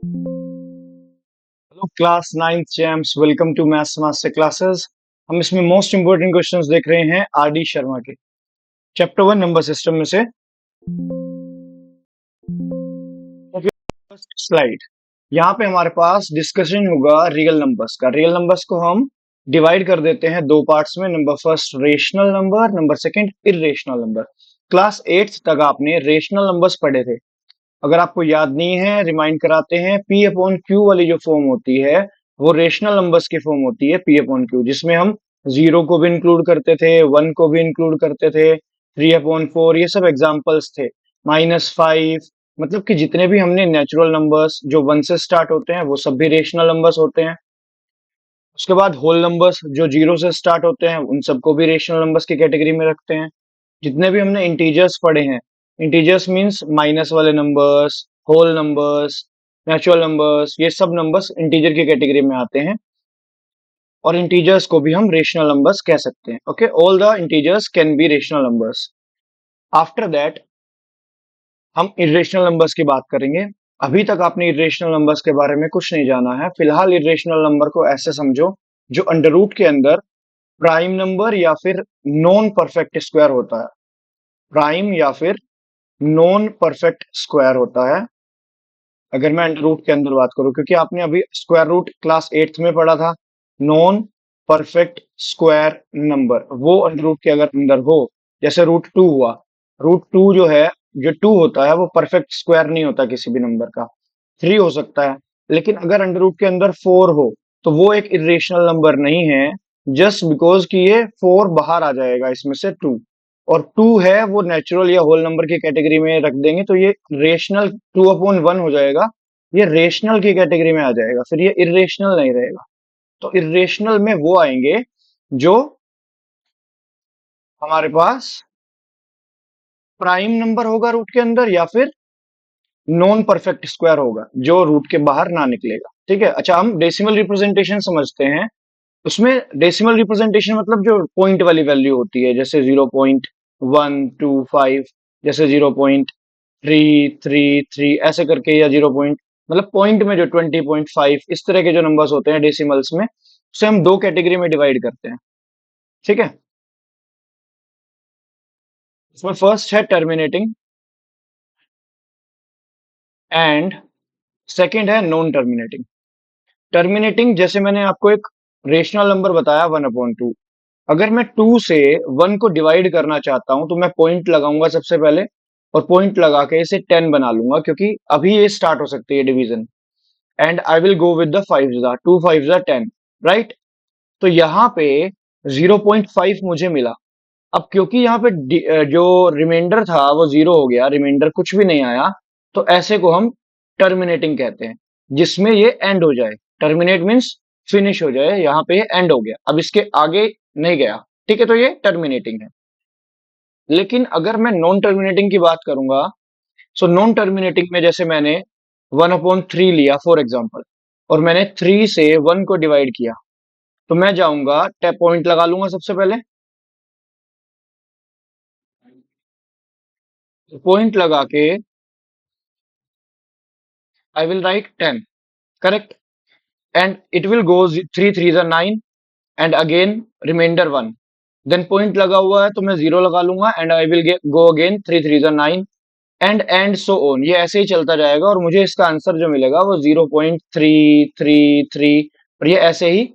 Hello class ninth champs, welcome to maths master classes. हम इसमें most important questions देख रहे हैं आर डी शर्मा के चैप्टर 1 नंबर सिस्टम में से। फर्स्ट स्लाइड, यहाँ पे हमारे पास डिस्कशन होगा रियल नंबर्स का। रियल नंबर्स को हम डिवाइड कर देते हैं दो पार्ट्स में। Number first rational number, number second irrational number. Class 8th तक आपने रेशनल नंबर्स पढ़े थे। अगर आपको याद नहीं है, रिमाइंड कराते हैं। पी अपॉन क्यू वाली जो फॉर्म होती है वो रेशनल नंबर्स की फॉर्म होती है, पी अपॉन क्यू, जिसमें हम जीरो को भी इंक्लूड करते थे, वन को भी इंक्लूड करते थे, थ्री अपॉन फोर, ये सब एग्जाम्पल्स थे। -5, मतलब कि जितने भी हमने नेचुरल नंबर्स जो वन से स्टार्ट होते हैं वो सब भी रेशनल नंबर्स होते हैं। उसके बाद होल नंबर्स जो जीरो से स्टार्ट होते हैं उन सबको भी रेशनल नंबर्स की कैटेगरी में रखते हैं। जितने भी हमने इंटीजर्स पढ़े हैं, इंटीजर्स मींस माइनस वाले numbers, whole numbers, natural numbers, ये सब नंबर्स इंटीजर की कैटेगरी में आते हैं। और इंटीजर्स को भी हम रेशनल नंबर्स कह सकते हैं। Okay, all the integers can be rational numbers. After that हम इरेशनल नंबर्स की बात करेंगे। अभी तक आपने इरेशनल नंबर्स के बारे में कुछ नहीं जाना है। फिलहाल इरेशनल नंबर को ऐसे समझो जो अंडर रूट के अंदर प्राइम नंबर या फिर नॉन परफेक्ट स्क्वायर होता है। प्राइम या फिर नॉन परफेक्ट स्क्वायर होता है। अगर मैं अंडर रूट के अंदर बात करूं, क्योंकि आपने अभी स्क्वायर रूट क्लास 8th में पढ़ा था। नॉन परफेक्ट स्क्वायर नंबर वो अंडर रूट के अगर अंदर हो, जैसे रूट 2 हुआ। रूट 2 जो है, जो 2 होता है वो परफेक्ट स्क्वायर नहीं होता किसी भी नंबर का। 3 हो सकता है, लेकिन अगर अंडर रूट के अंदर 4 हो तो वो एक इरेशनल नंबर नहीं है, जस्ट बिकॉज कि ये 4 बाहर आ जाएगा इसमें से 2। और 2 है वो नेचुरल या होल नंबर की कैटेगरी में रख देंगे तो ये रेशनल 2/1 हो जाएगा। ये रेशनल की कैटेगरी में आ जाएगा, फिर ये इरेशनल नहीं रहेगा। तो इरेशनल में वो आएंगे जो हमारे पास प्राइम नंबर होगा रूट के अंदर, या फिर नॉन परफेक्ट स्क्वायर होगा जो रूट के बाहर ना निकलेगा। ठीक है, अच्छा हम डेसिमल रिप्रेजेंटेशन समझते हैं। उसमें डेसिमल रिप्रेजेंटेशन मतलब जो पॉइंट वाली वैल्यू होती है, जैसे 0.125, जैसे 0.333 ऐसे करके, या 0 पॉइंट मतलब पॉइंट में जो 20.5, इस तरह के जो नंबर्स होते हैं डेसिमल्स में, उसे हम दो कैटेगरी में डिवाइड करते हैं। ठीक है, इसमें फर्स्ट है टर्मिनेटिंग एंड सेकंड है नॉन टर्मिनेटिंग। टर्मिनेटिंग, जैसे मैंने आपको एक रेशनल नंबर बताया 1/2। अगर मैं 2 से 1 को डिवाइड करना चाहता हूं तो मैं पॉइंट लगाऊंगा सबसे पहले, और पॉइंट लगा के इसे 10 बना लूंगा, क्योंकि अभी ये स्टार्ट हो सकती है division. And I will go with the 5 2 5 10, right. तो यहाँ पे 0.5 मुझे मिला। अब क्योंकि यहाँ पे जो रिमाइंडर था वो जीरो हो गया, रिमाइंडर कुछ भी नहीं आया, तो ऐसे को हम टर्मिनेटिंग कहते हैं, जिसमें ये एंड हो जाए। टर्मिनेट मीन्स फिनिश हो जाए, यहाँ पे ये एंड हो गया, अब इसके आगे नहीं गया। ठीक है, तो ये टर्मिनेटिंग है। लेकिन अगर मैं नॉन टर्मिनेटिंग की बात करूंगा, सो नॉन टर्मिनेटिंग में जैसे मैंने 1/3 लिया फॉर एग्जाम्पल, और मैंने 3 से 1 को डिवाइड किया, तो मैं जाऊंगा टैप पॉइंट लगा लूंगा सबसे पहले। पॉइंट लगा के I will write 10, correct. And it will go 3 3 9, and again remainder 1। Then point लगा हुआ है तो मैं जीरो लगा लूंगा, and I will go again 3 3 9, and so on. ये ऐसे ही चलता जाएगा और मुझे इसका आंसर जो मिलेगा वो 0.333, और ये ऐसे ही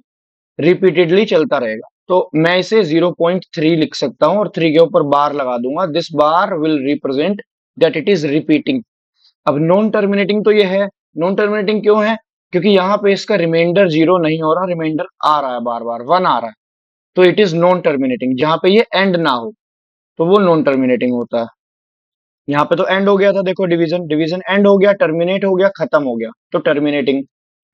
रिपीटेडली चलता रहेगा। तो मैं इसे 0.3 लिख सकता हूं और 3 के ऊपर बार लगा दूंगा। This bar will represent that it is repeating. अब नॉन टर्मिनेटिंग तो ये है। नॉन टर्मिनेटिंग क्यों है? क्योंकि यहाँ पे इसका रिमाइंडर जीरो नहीं हो रहा, रिमाइंडर आ रहा है, बार बार 1 आ रहा है, तो इट इज नॉन टर्मिनेटिंग। जहां पे ये एंड ना हो तो वो नॉन टर्मिनेटिंग होता है। यहाँ पे तो एंड हो गया था, देखो डिवीजन डिवीजन एंड हो गया, टर्मिनेट हो गया, खत्म हो गया, तो टर्मिनेटिंग।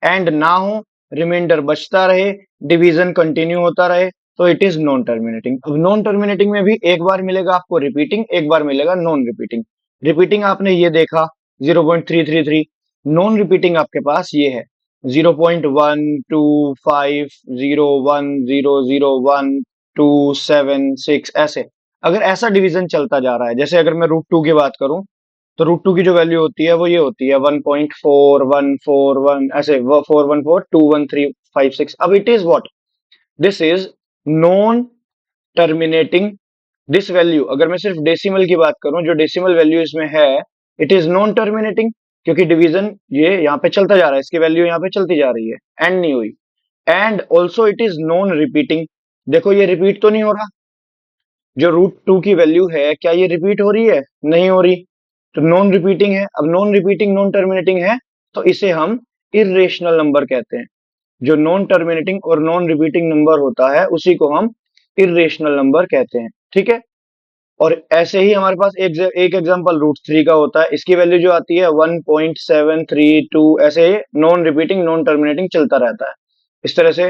एंड ना हो, रिमाइंडर बचता रहे, डिवीजन कंटिन्यू होता रहे, तो इट इज नॉन टर्मिनेटिंग। अब नॉन टर्मिनेटिंग में भी एक बार मिलेगा आपको रिपीटिंग, एक बार मिलेगा नॉन रिपीटिंग। रिपीटिंग आपने ये देखा 0.333, नॉन रिपीटिंग आपके पास ये है 0.12501000127 6 ऐसे। अगर ऐसा डिवीजन चलता जा रहा है, जैसे अगर मैं रूट 2 की बात करूं, तो रूट टू की जो वैल्यू होती है वो ये होती है 1.4141, ऐसे 414 21356। अब it is what, this is non terminating. This value, अगर मैं सिर्फ डेसिमल की बात करूं, जो डेसिमल वैल्यू इसमें है, इट इज नॉन टर्मिनेटिंग, क्योंकि डिवीजन ये यहाँ पे चलता जा रहा है, इसकी वैल्यू यहाँ पे चलती जा रही है, एंड नहीं हुई। And also it is non repeating. देखो ये रिपीट तो नहीं हो रहा, जो रूट टू की वैल्यू है क्या ये रिपीट हो रही है? नहीं हो रही, तो नॉन रिपीटिंग है। अब नॉन रिपीटिंग नॉन टर्मिनेटिंग है, तो इसे हम इर्रेशनल नंबर कहते हैं। जो नॉन टर्मिनेटिंग और नॉन रिपीटिंग नंबर होता है उसी को हम इर्रेशनल नंबर कहते हैं, ठीक है। और ऐसे ही हमारे पास एक एग्जांपल रूट थ्री का होता है, इसकी वैल्यू जो आती है 1.732, ऐसे नॉन रिपीटिंग नॉन टर्मिनेटिंग चलता रहता है इस तरह से।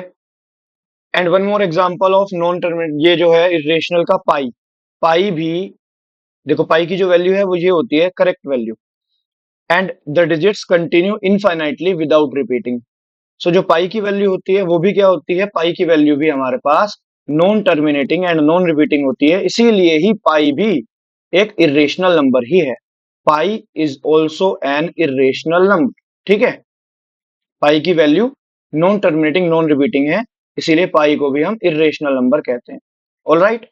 And one more example of non terminate, ये जो है इरेशनल का पाई। पाई भी देखो, पाई की जो वैल्यू है वो ये होती है correct value, and the digits continue infinitely without repeating. So जो पाई की वैल्यू होती है वो भी क्या होती है, पाई की वैल्यू भी हमारे पास non terminating and non repeating होती है, इसीलिए ही पाई भी एक इरेशनल नंबर ही है। Pi is also an irrational number, ठीक है। पाई की value non terminating non repeating है, इसीलिए पाई को भी हम इरेशनल नंबर कहते हैं। ऑलराइट,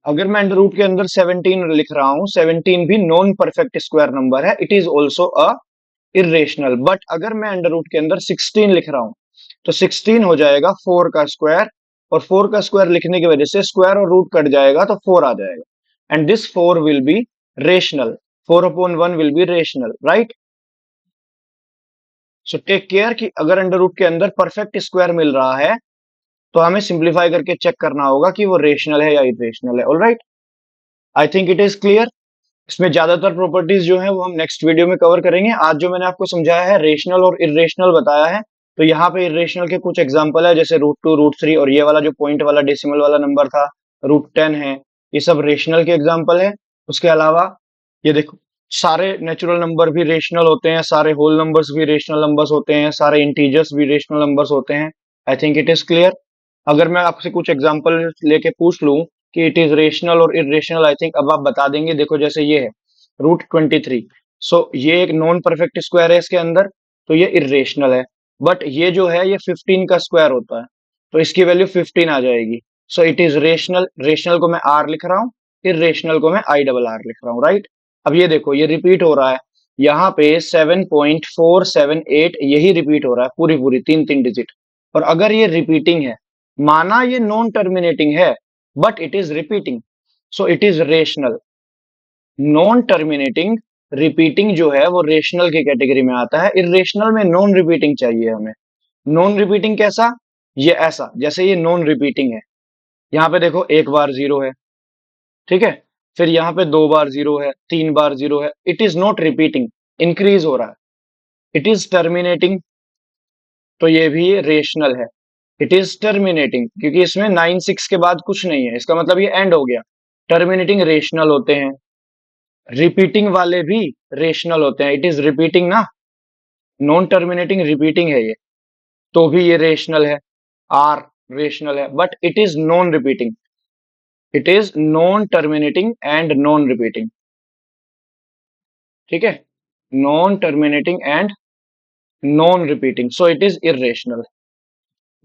अगर मैं अंडर रूट के अंदर 17 लिख रहा हूं, 17 भी नॉन परफेक्ट स्क्वायर नंबर है, it is also a irrational. But अगर मैं अंडर रूट के अंदर 16 लिख रहा हूं, तो 16 हो जाएगा 4 का स्क्वायर, और 4 का स्क्वायर लिखने की वजह से स्क्वायर और रूट कट जाएगा तो 4 आ जाएगा, and this 4 will be rational. 4/1 will be rational, right. So take care कि अगर अंडर रूट के अंदर परफेक्ट स्क्वायर मिल रहा है तो हमें सिंप्लीफाई करके चेक करना होगा कि वो रेशनल है या इरेशनल है। Alright, I think it is clear. इसमें ज्यादातर प्रॉपर्टीज जो है वो हम नेक्स्ट वीडियो में कवर करेंगे। आज जो मैंने आपको समझाया है, रेशनल और इरेशनल बताया है, तो यहाँ पे इरेशनल के कुछ एग्जांपल है, जैसे रूट टू, रूट थ्री, और ये वाला जो पॉइंट वाला डेसिमल वाला नंबर था रूट 10 है, ये सब रेशनल के एग्जाम्पल है। उसके अलावा ये देखो, सारे नेचुरल नंबर भी रेशनल होते हैं, सारे होल नंबर्स भी रेशनल नंबर्स होते हैं, सारे इंटीजर्स भी रेशनल नंबर्स होते हैं। I think it is clear. अगर मैं आपसे कुछ एग्जांपल लेके पूछ लूं कि इट इज रेशनल और इरेशनल, आई थिंक अब आप बता देंगे। देखो जैसे ये है रूट 23, सो ये एक नॉन परफेक्ट स्क्वायर है इसके अंदर, तो ये इरेशनल है। बट ये जो है ये 15 का स्क्वायर होता है, तो इसकी वैल्यू 15 आ जाएगी। So it is rational. Rational को मैं आर लिख रहा हूँ, इरेशनल को मैं IRR लिख रहा हूँ, राइट। अब ये देखो ये रिपीट हो रहा है, यहाँ पे 7.478 यही रिपीट हो रहा है, पूरी पूरी तीन तीन डिजिट। और अगर ये रिपीटिंग है, माना ये नॉन टर्मिनेटिंग है, but it is repeating, so it is rational. Non terminating repeating जो है वो रेशनल की कैटेगरी में आता है, इरेशनल में नॉन रिपीटिंग चाहिए हमें। नॉन रिपीटिंग कैसा? ये ऐसा, जैसे ये नॉन रिपीटिंग है, यहाँ पे देखो एक बार जीरो है, ठीक है, फिर यहाँ पे दो बार जीरो है, तीन बार जीरो है, it is not repeating, increase हो रहा है। इट इज टर्मिनेटिंग, तो ये भी रेशनल है। इट इज टर्मिनेटिंग क्योंकि इसमें 9 6 के बाद कुछ नहीं है, इसका मतलब ये एंड हो गया। टर्मिनेटिंग रेशनल होते हैं, रिपीटिंग वाले भी रेशनल होते हैं, इट इज रिपीटिंग ना, नॉन टर्मिनेटिंग रिपीटिंग है ये, तो भी ये रेशनल है। आर रेशनल है, but it is non repeating, it is non terminating and non repeating, ठीक है, non terminating and non repeating, so it is irrational.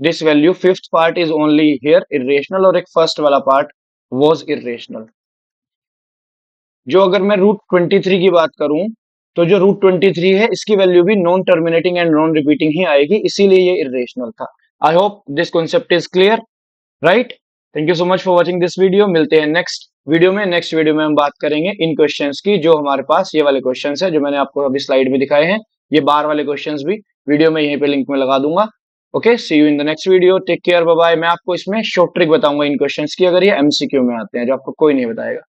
This value fifth part is only here irrational, और एक first वाला part was irrational. जो अगर मैं root 23 की बात करूं, तो जो रूट 23 है इसकी वैल्यू भी non terminating and non repeating ही आएगी, इसीलिए ये इरेशनल था। I hope this concept is clear, right. Thank you so much for watching this video. मिलते हैं नेक्स्ट वीडियो में। नेक्स्ट वीडियो में हम बात करेंगे इन क्वेश्चंस की, जो हमारे पास ये वाले क्वेश्चंस है जो मैंने आपको अभी स्लाइड में दिखाए हैं, ये बार वाले क्वेश्चंस भी वीडियो में यहीं पे लिंक में लगा दूंगा। Okay, see you in the next video, take care, bye bye. मैं आपको इसमें शॉर्ट ट्रिक बताऊंगा इन क्वेश्चंस की, अगर ये MCQ में आते हैं, जो आपको कोई नहीं बताएगा।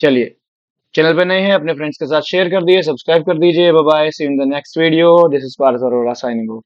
चलिए, चैनल पे नए हैं अपने फ्रेंड्स के साथ शेयर कर दिए, सब्सक्राइब कर दीजिए। Bye bye, see you in the next video. This is Parth Arora signing of.